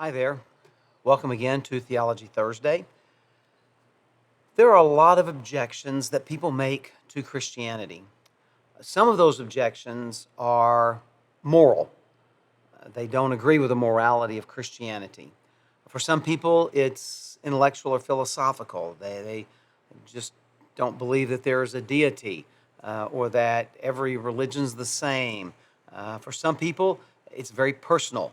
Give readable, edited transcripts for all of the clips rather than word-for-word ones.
Hi there. Welcome again to Theology Thursday. There are a lot of objections that people make to Christianity. Some of those objections are moral. They don't agree with the morality of Christianity. For some people, it's intellectual or philosophical. They just don't believe that there is a deity or that every religion's the same. For some people, it's very personal.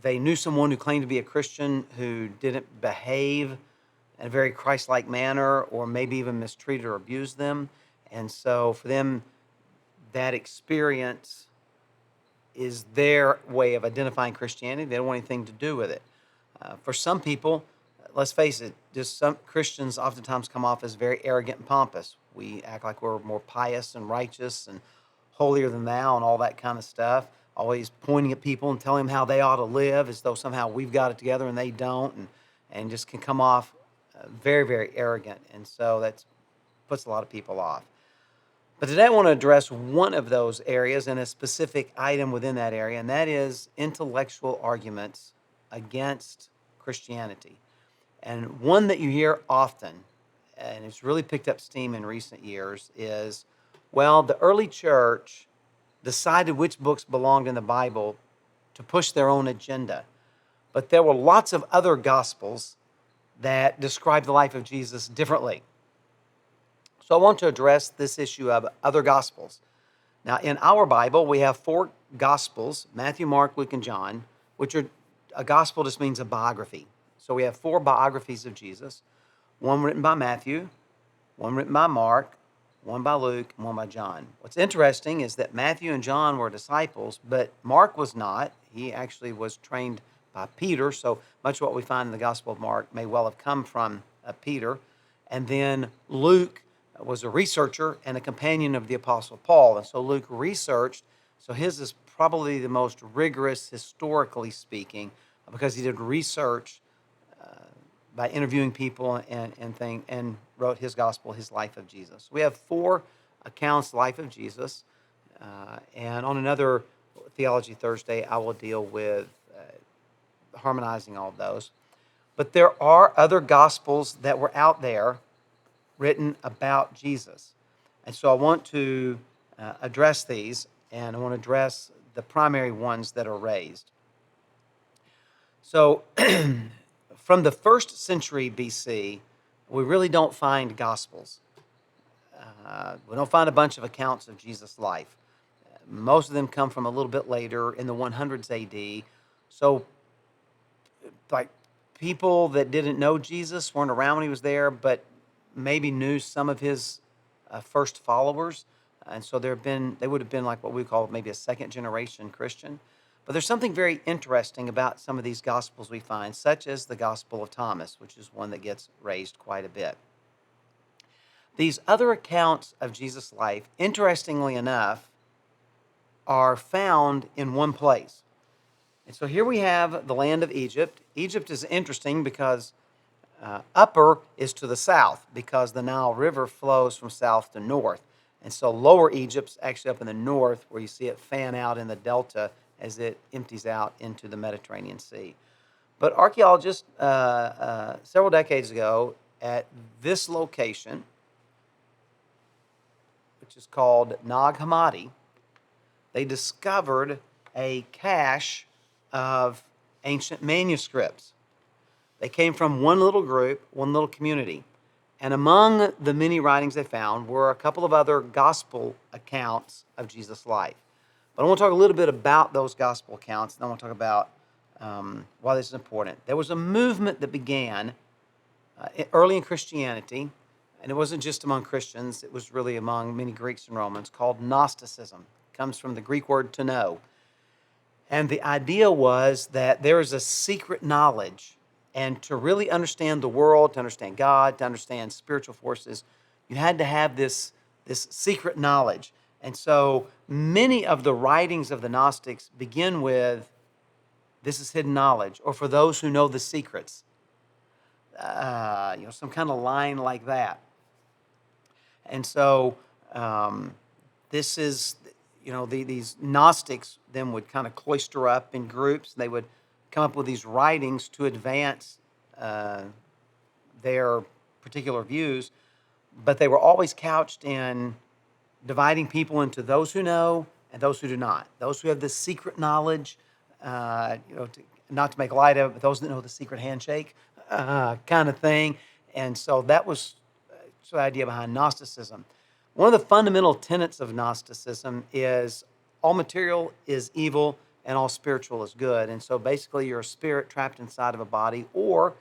They knew someone who claimed to be a Christian who didn't behave in a very Christ-like manner or maybe even mistreated or abused them. And so for them, that experience is their way of identifying Christianity. They don't want anything to do with it. For some people, let's face it, just some Christians oftentimes come off as very arrogant and pompous. We act like we're more pious and righteous and holier than thou and all that kind of stuff, always pointing at people and telling them how they ought to live as though somehow we've got it together and they don't, and just can come off very, very arrogant. And so that puts a lot of people off. But today I want to address one of those areas and a specific item within that area, and that is intellectual arguments against Christianity. And one that you hear often, and it's really picked up steam in recent years, is, well, the early church decided which books belonged in the Bible to push their own agenda. But there were lots of other gospels that describe the life of Jesus differently. So I want to address this issue of other gospels. Now, in our Bible, we have four gospels: Matthew, Mark, Luke, and John, which are a gospel just means a biography. So we have four biographies of Jesus, one written by Matthew, one written by Mark, one by Luke, and one by John. What's interesting is that Matthew and John were disciples, but Mark was not. He actually was trained by Peter, so much of what we find in the Gospel of Mark may well have come from Peter. And then Luke was a researcher and a companion of the Apostle Paul. And so Luke researched, so his is probably the most rigorous, historically speaking, because he did research by interviewing people and wrote his gospel, his life of Jesus. We have four accounts, life of Jesus, and on another Theology Thursday, I will deal with harmonizing all of those. But there are other gospels that were out there written about Jesus. And so I want to address these, and I want to address the primary ones that are raised. So from the 1st century BC, we really don't find gospels. We don't find a bunch of accounts of Jesus' life. Most of them come from a little bit later in the 100s AD. So like people that didn't know Jesus, weren't around when he was there, but maybe knew some of his first followers, and so they would have been like what we call maybe a second generation Christian. But there's something very interesting about some of these gospels we find, such as the Gospel of Thomas, which is one that gets raised quite a bit. These other accounts of Jesus' life, interestingly enough, are found in one place. And so here we have the land of Egypt. Egypt is interesting because upper is to the south, because the Nile River flows from south to north. And so lower Egypt's actually up in the north, where you see it fan out in the delta as it empties out into the Mediterranean Sea. But archaeologists several decades ago at this location, which is called Nag Hammadi, they discovered a cache of ancient manuscripts. They came from one little group, one little community. And among the many writings they found were a couple of other gospel accounts of Jesus' life. But I want to talk a little bit about those gospel accounts, and I want to talk about why this is important. There was a movement that began early in Christianity, and it wasn't just among Christians, it was really among many Greeks and Romans, called Gnosticism. It comes from the Greek word to know. And the idea was that there is a secret knowledge, and to really understand the world, to understand God, to understand spiritual forces, you had to have this secret knowledge. And so many of the writings of the Gnostics begin with, "This is hidden knowledge," or "for those who know the secrets." Some kind of line like that. And so this is, these Gnostics then would kind of cloister up in groups. They would come up with these writings to advance their particular views, but they were always couched in dividing people into those who know and those who do not. Those who have the secret knowledge, not to make light of it, but those that know the secret handshake kind of thing. And so that was the idea behind Gnosticism. One of the fundamental tenets of Gnosticism is all material is evil and all spiritual is good. And so basically you're a spirit trapped inside of a body, or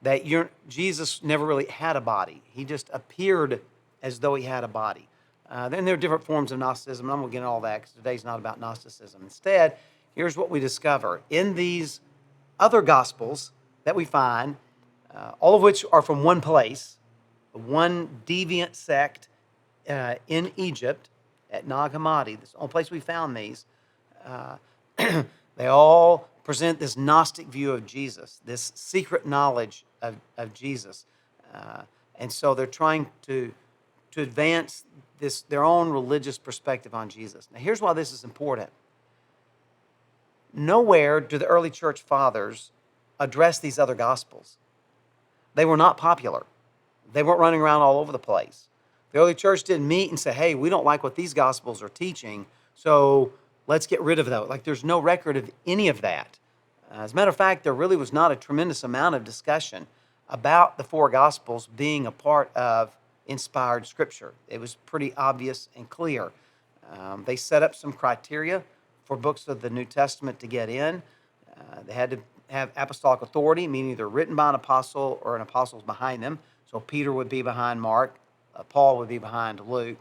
that Jesus never really had a body. He just appeared as though he had a body. Then there are different forms of Gnosticism. I'm going to get into all that because today's not about Gnosticism. Instead, here's what we discover. In these other Gospels that we find, all of which are from one place, one deviant sect in Egypt at Nag Hammadi, this is the only place we found these, they all present this Gnostic view of Jesus, this secret knowledge of Jesus. And so they're trying to advance their own religious perspective on Jesus. Now, here's why this is important. Nowhere do the early church fathers address these other gospels. They were not popular. They weren't running around all over the place. The early church didn't meet and say, hey, we don't like what these gospels are teaching, so let's get rid of those. Like, there's no record of any of that. As a matter of fact, there really was not a tremendous amount of discussion about the four gospels being a part of inspired scripture. It was pretty obvious and clear. They set up some criteria for books of the New Testament to get in. They had to have apostolic authority, meaning they're written by an apostle or an apostle's behind them. So Peter would be behind Mark, Paul would be behind Luke,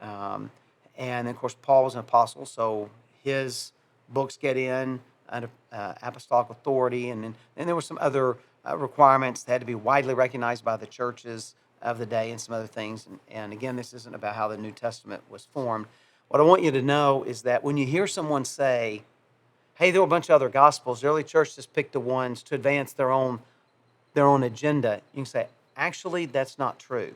and then, of course, Paul was an apostle, so his books get in under apostolic authority, and then there were some other requirements that had to be widely recognized by the churches of the day and some other things. And again, this isn't about how the New Testament was formed. What I want you to know is that when you hear someone say, hey, there were a bunch of other gospels, the early church just picked the ones to advance their own agenda, you can say, actually, that's not true.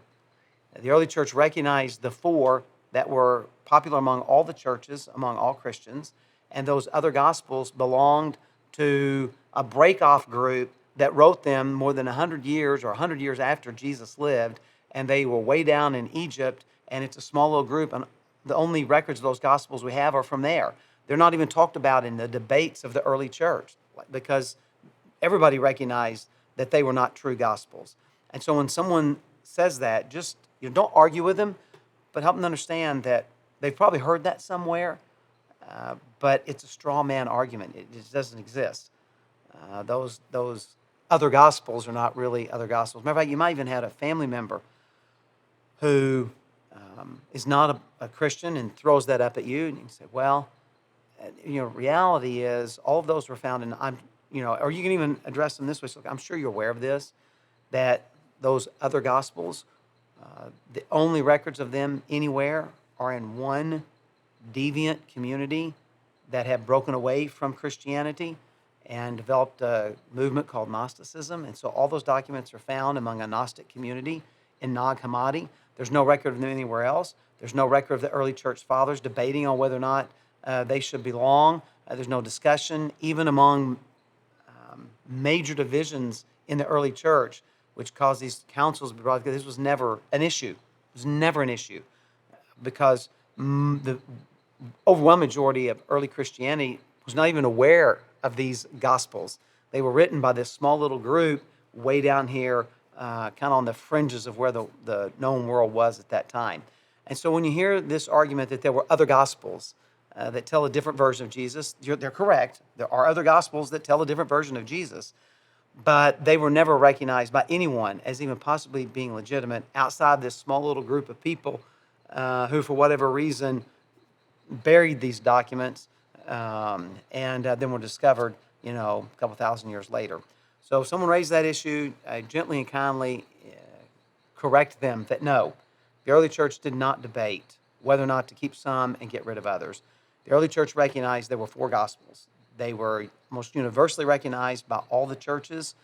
The early church recognized the four that were popular among all the churches, among all Christians, and those other gospels belonged to a break-off group that wrote them more than 100 years or 100 years after Jesus lived, and they were way down in Egypt, and it's a small little group, and the only records of those gospels we have are from there. They're not even talked about in the debates of the early church because everybody recognized that they were not true gospels. And so when someone says that, just don't argue with them, but help them understand that they've probably heard that somewhere, but it's a straw man argument. It just doesn't exist. Those other gospels are not really other gospels. Matter of fact, you might even have a family member who is not a Christian and throws that up at you, and you can say, well, reality is all of those were found in, or you can even address them this way. So I'm sure you're aware of this, that those other gospels, the only records of them anywhere are in one deviant community that have broken away from Christianity and developed a movement called Gnosticism. And so all those documents are found among a Gnostic community in Nag Hammadi. There's no record of them anywhere else. There's no record of the early church fathers debating on whether or not they should belong. There's no discussion, even among major divisions in the early church, which caused these councils to be brought together. This was never an issue. It was never an issue because the overwhelming majority of early Christianity was not even aware of these gospels. They were written by this small little group way down here, kind of on the fringes of where the known world was at that time. And so when you hear this argument that there were other gospels that tell a different version of Jesus, they're correct. There are other gospels that tell a different version of Jesus, but they were never recognized by anyone as even possibly being legitimate outside this small little group of people who, for whatever reason, buried these documents and then were discovered, a couple thousand years later. So if someone raised that issue, gently and kindly correct them that no, the early church did not debate whether or not to keep some and get rid of others. The early church recognized there were four gospels. They were most universally recognized by all the churches,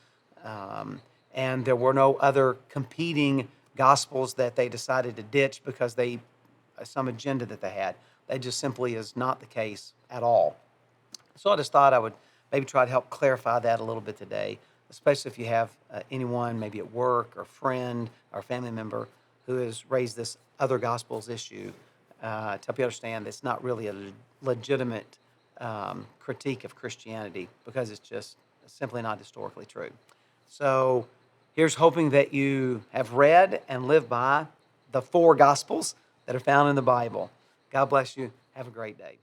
and there were no other competing gospels that they decided to ditch because some agenda that they had. That just simply is not the case at all. So I just thought I would maybe try to help clarify that a little bit today, especially if you have anyone, maybe at work or friend or family member, who has raised this other gospels issue, to help you understand it's not really a legitimate critique of Christianity, because it's just simply not historically true. So here's hoping that you have read and lived by the four gospels that are found in the Bible. God bless you. Have a great day.